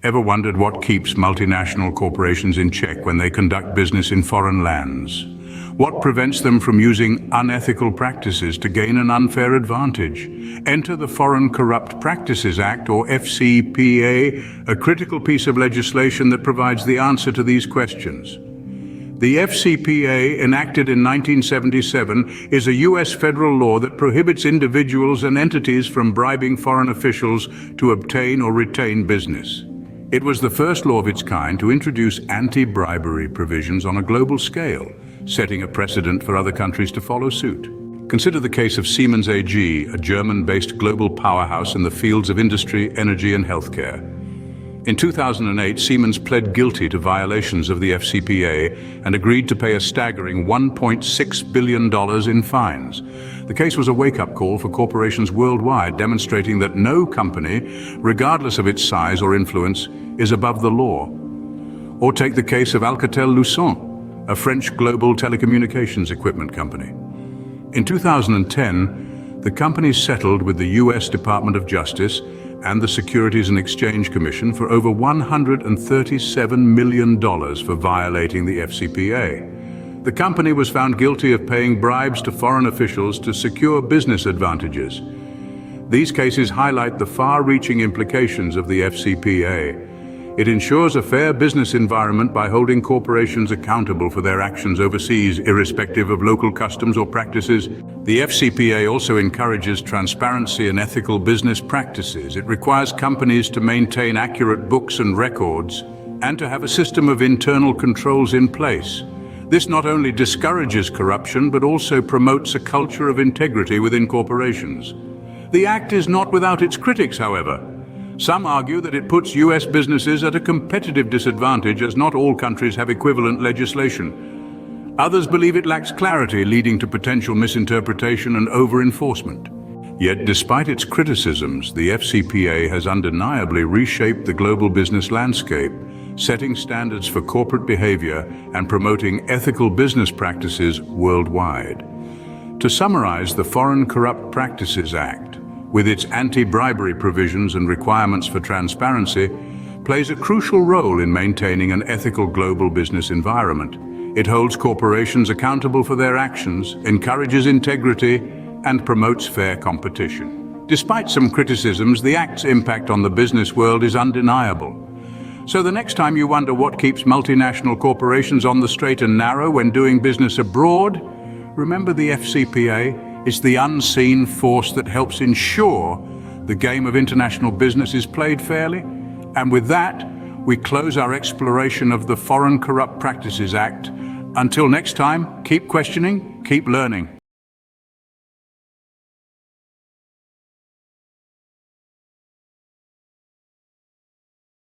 Ever wondered what keeps multinational corporations in check when they conduct business in foreign lands? What prevents them from using unethical practices to gain an unfair advantage? Enter the Foreign Corrupt Practices Act, or FCPA, a critical piece of legislation that provides the answer to these questions. The FCPA, enacted in 1977, is a U.S. federal law that prohibits individuals and entities from bribing foreign officials to obtain or retain business. It was the first law of its kind to introduce anti-bribery provisions on a global scale, setting a precedent for other countries to follow suit. Consider the case of Siemens AG, a German-based global powerhouse in the fields of industry, energy, and healthcare. In 2008, Siemens pled guilty to violations of the FCPA and agreed to pay a staggering $1.6 billion in fines. The case was a wake-up call for corporations worldwide, demonstrating that no company, regardless of its size or influence, is above the law. Or take the case of Alcatel-Lucent, a French global telecommunications equipment company. In 2010, the company settled with the U.S. Department of Justice and the Securities and Exchange Commission for over $137 million for violating the FCPA. The company was found guilty of paying bribes to foreign officials to secure business advantages. These cases highlight the far-reaching implications of the FCPA. It ensures a fair business environment by holding corporations accountable for their actions overseas, irrespective of local customs or practices. The FCPA also encourages transparency and ethical business practices. It requires companies to maintain accurate books and records and to have a system of internal controls in place. This not only discourages corruption, but also promotes a culture of integrity within corporations. The act is not without its critics, however. Some argue that it puts U.S. businesses at a competitive disadvantage, as not all countries have equivalent legislation. Others believe it lacks clarity, leading to potential misinterpretation and over-enforcement. Yet, despite its criticisms, the FCPA has undeniably reshaped the global business landscape, setting standards for corporate behavior and promoting ethical business practices worldwide. To summarize, the Foreign Corrupt Practices Act, with its anti-bribery provisions and requirements for transparency, plays a crucial role in maintaining an ethical global business environment. It holds corporations accountable for their actions, encourages integrity, and promotes fair competition. Despite some criticisms, the Act's impact on the business world is undeniable. So the next time you wonder what keeps multinational corporations on the straight and narrow when doing business abroad, remember the FCPA. It's the unseen force that helps ensure the game of international business is played fairly. And with that, we close our exploration of the Foreign Corrupt Practices Act. Until next time, keep questioning, keep learning.